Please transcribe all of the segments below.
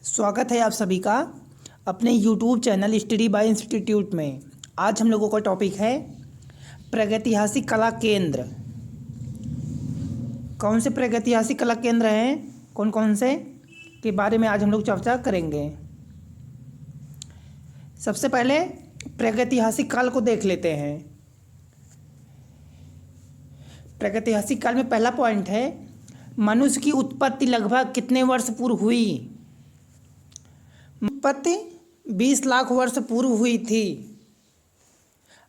स्वागत है आप सभी का अपने YouTube channel study bye institute में। आज हम लोगों का टॉपिक है प्रागैतिहासिक कला केंद्र। कौन से प्रागैतिहासिक कला केंद्र हैं, कौन कौन से के बारे में आज हम लोग चर्चा करेंगे। सबसे पहले प्रागैतिहासिक काल को देख लेते हैं। प्रागैतिहासिक काल में पहला पॉइंट है, मनुष्य की उत्पत्ति लगभग कितने वर्ष पूर्व हुई। उत्पत्ति 20 लाख वर्ष पूर्व हुई थी।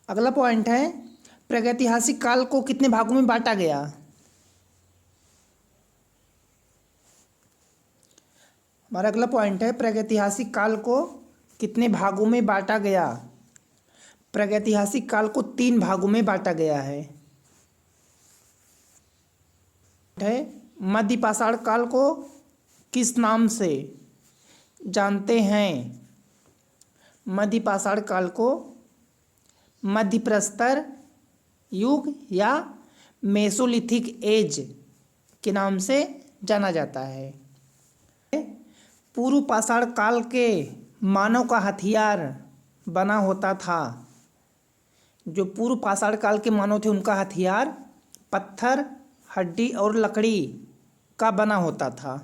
अगला पॉइंट है, प्रागैतिहासिक काल को कितने भागों में बांटा गया। हमारा अगला पॉइंट है, प्रागैतिहासिक काल को कितने भागों में बांटा गया। प्रागैतिहासिक काल को 3 भागों में बांटा गया है। मध्य पाषाण काल को किस नाम से जानते हैं। मध्य पाषाण काल को मध्य प्रस्तर युग या मेसोलिथिक एज के नाम से जाना जाता है। पूर्व पाषाण काल के मानव का हथियार बना होता था। जो पूर्व पाषाण काल के मानव थे उनका हथियार पत्थर, हड्डी और लकड़ी का बना होता था।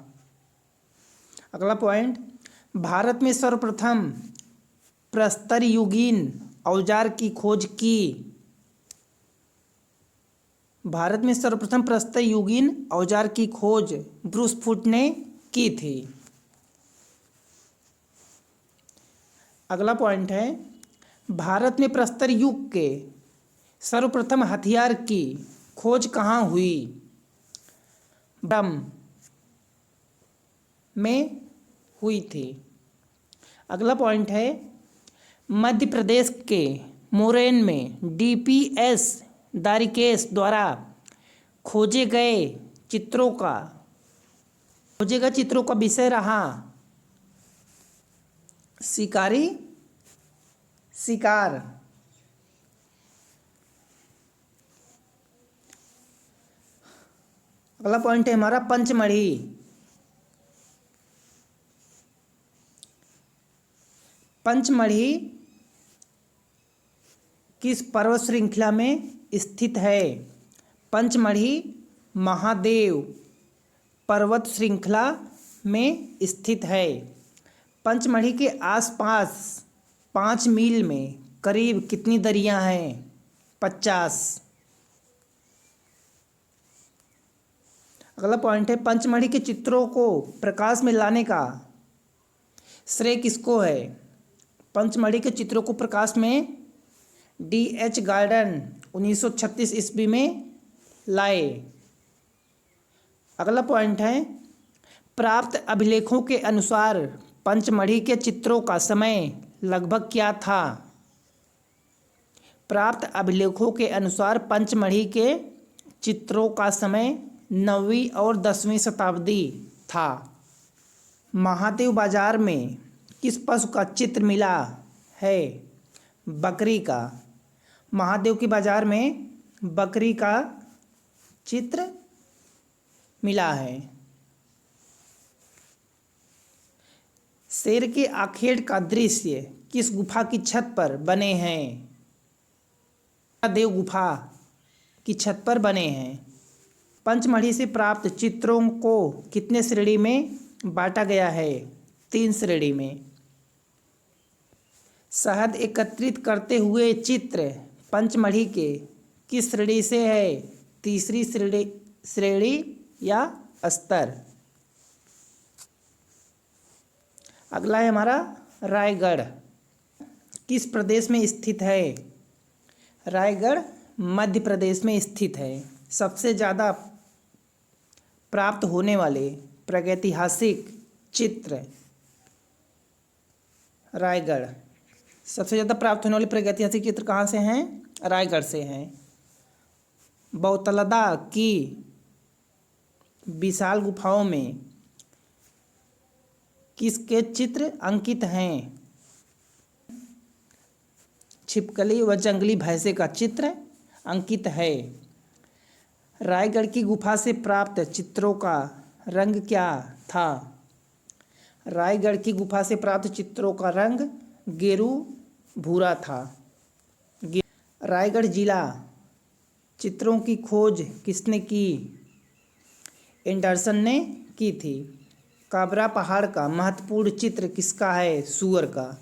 अगला पॉइंट, भारत में सर्वप्रथम प्रस्तर युगीन औजार की खोज की। भारत में सर्वप्रथम प्रस्तर युगीन औजार की खोज ब्रूस फुट ने की थी। अगला पॉइंट है, भारत में प्रस्तर युग के सर्वप्रथम हथियार की खोज कहाँ हुई। ब्रह्म में हुई थी। अगला पॉइंट है, मध्य प्रदेश के मोरेन में डीपीएस दारिकेश द्वारा खोजे गए चित्रों का विषय रहा शिकार। अगला पॉइंट है हमारा पंचमढ़ी। पंचमढ़ी किस पर्वत श्रृंखला में स्थित है। पंचमढ़ी महादेव पर्वत श्रृंखला में स्थित है। पंचमढ़ी के आसपास 5 मील में करीब कितनी दरियां हैं। 50। अगला पॉइंट है, पंचमढ़ी के चित्रों को प्रकाश में लाने का श्रेय किसको है। पंचमढ़ी के चित्रों को प्रकाश में D.H. गार्डन 1936 ईस्वी में लाए। अगला पॉइंट है, प्राप्त अभिलेखों के अनुसार पंचमढ़ी के चित्रों का समय लगभग क्या था। प्राप्त अभिलेखों के अनुसार पंचमढ़ी के चित्रों का समय 9वीं और 10वीं शताब्दी था। महादेव बाजार में किस पशु का चित्र मिला है। बकरी का। महादेव की बाजार में बकरी का चित्र मिला है। शेर के आखेट का दृश्य किस गुफा की छत पर बने हैं। देव गुफा की छत पर बने हैं। पंचमढ़ी से प्राप्त चित्रों को कितने श्रेणी में बांटा गया है। 3 श्रेणी में। शहद एकत्रित करते हुए चित्र पंचमढ़ी के किस श्रेणी से है। तीसरी श्रेणी या स्तर। अगला है हमारा रायगढ़ किस प्रदेश में स्थित है। रायगढ़ मध्य प्रदेश में स्थित है। सबसे ज़्यादा प्राप्त होने वाले प्रागैतिहासिक चित्र रायगढ़। सबसे ज़्यादा प्राप्त होने वाले प्रागैतिहासिक चित्र कहाँ से हैं। रायगढ़ से हैं। बौतलदा की विशाल गुफाओं में किसके चित्र अंकित हैं। छिपकली व जंगली भैंसे का चित्र अंकित है। रायगढ़ की गुफा से प्राप्त चित्रों का रंग क्या था। रायगढ़ की गुफा से प्राप्त चित्रों का रंग गेरू भूरा था। रायगढ़ जिला चित्रों की खोज किसने की? एंडरसन ने की थी। काबरा पहाड़ का महत्वपूर्ण चित्र किसका है? सूअर का।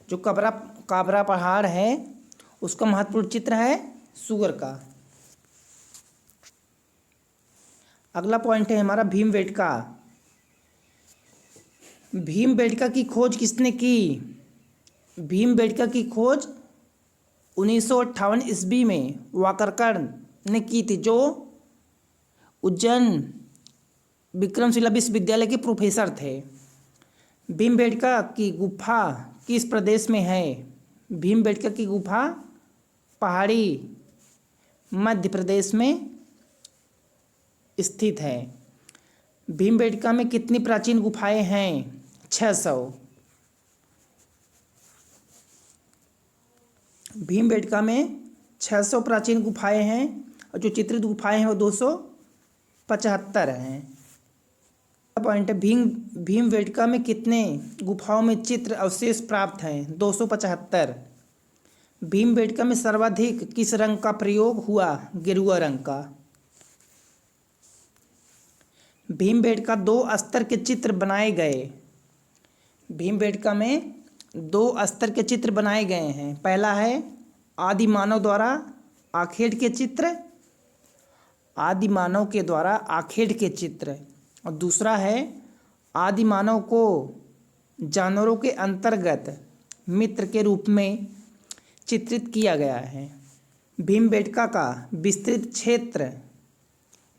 जो काबरा पहाड़ है उसका महत्वपूर्ण चित्र है सूअर का। अगला पॉइंट है हमारा भीमबेटका। भीमबेटका की खोज किसने की? भीमबेटका की खोज 1958 ईस्वी में वाकरकर ने की थी, जो उज्जैन विक्रमशिला विश्वविद्यालय के प्रोफेसर थे। भीमबेटका की गुफा किस प्रदेश में है? भीमबेटका की गुफा पहाड़ी मध्य प्रदेश में स्थित है। भीमबेटका में कितनी प्राचीन गुफाएं हैं? 600। भीमबेटका में 600 प्राचीन गुफाएं हैं और जो चित्रित गुफाएं हैं वो 275 हैं। पॉइंट है भीमबेटका में कितने गुफाओं में चित्र अवशेष प्राप्त हैं? 275। भीमबेटका में सर्वाधिक किस रंग का प्रयोग हुआ? गेरुआ रंग का। भीमबेटका 2 स्तर के चित्र बनाए गए। भीमबेटका में 2 स्तर के चित्र बनाए गए हैं। पहला है आदि मानव द्वारा आखेट के चित्र, आदि मानव के द्वारा आखेट के चित्र, और दूसरा है आदि मानव को जानवरों के अंतर्गत मित्र के रूप में चित्रित किया गया है। भीमबेटका का विस्तृत क्षेत्र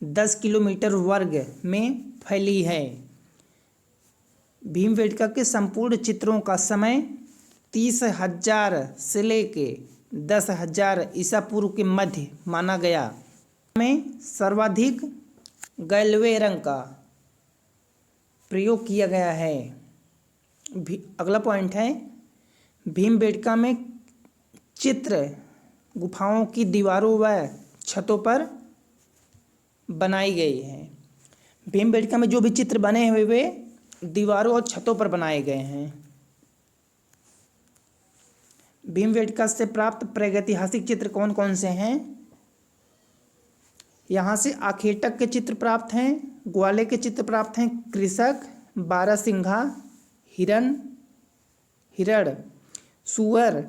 10 किलोमीटर वर्ग में फैली है। भीमबेटका के संपूर्ण चित्रों का समय 30,000 से लेके 10,000 ईसा पूर्व के मध्य माना गया। में सर्वाधिक गैलवे रंग का प्रयोग किया गया है। अगला पॉइंट है भीमबेटका में चित्र गुफाओं की दीवारों व छतों पर बनाई गई है। भीमबेटका में जो भी चित्र बने हुए वे दीवारों और छतों पर बनाए गए हैं। भीमबेटका से प्राप्त प्रागैतिहासिक चित्र कौन कौन से हैं? यहाँ से आखेटक के चित्र प्राप्त हैं, ग्वाले के चित्र प्राप्त हैं, कृषक, बारहसिंघा, हिरण, सूअर,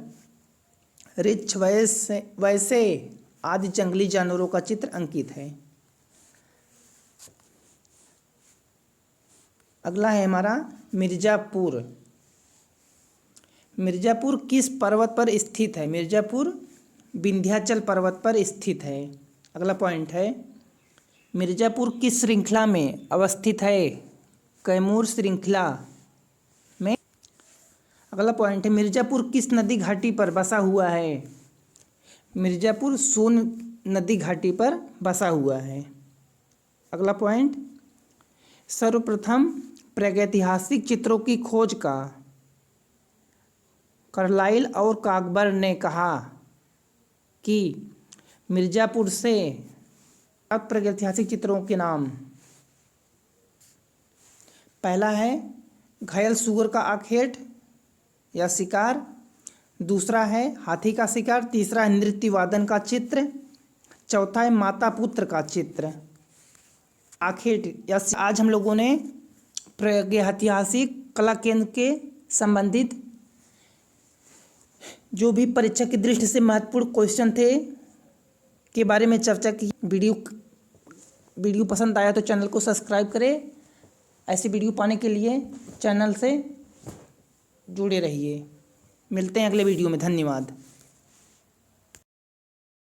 रिछ वैसे आदि जंगली जानवरों का चित्र अंकित है। अगला है हमारा मिर्ज़ापुर। मिर्ज़ापुर किस पर्वत पर स्थित है? मिर्ज़ापुर विंध्याचल पर्वत पर स्थित है। अगला पॉइंट है मिर्ज़ापुर किस श्रृंखला में अवस्थित है? कैमूर श्रृंखला में। अगला पॉइंट है मिर्ज़ापुर किस नदी घाटी पर बसा हुआ है? मिर्ज़ापुर सोन नदी घाटी पर बसा हुआ है। अगला पॉइंट सर्वप्रथम प्रागैतिहासिक चित्रों की खोज का कार्लाइल और काकबर ने कहा कि मिर्ज़ापुर से प्राप्त प्रागैतिहासिक चित्रों के नाम। पहला है घायल सूअर का आखेट या शिकार, दूसरा है हाथी का शिकार, तीसरा है नृत्य वादन का चित्र, चौथा है माता पुत्र का चित्र। आखेट या आज हम लोगों ने प्रागैतिहासिक कला केंद्र के संबंधित जो भी परीक्षा की दृष्टि से महत्वपूर्ण क्वेश्चन थे के बारे में चर्चा की। वीडियो पसंद आया तो चैनल को सब्सक्राइब करें। ऐसी वीडियो पाने के लिए चैनल से जुड़े रहिए। मिलते हैं अगले वीडियो में। धन्यवाद।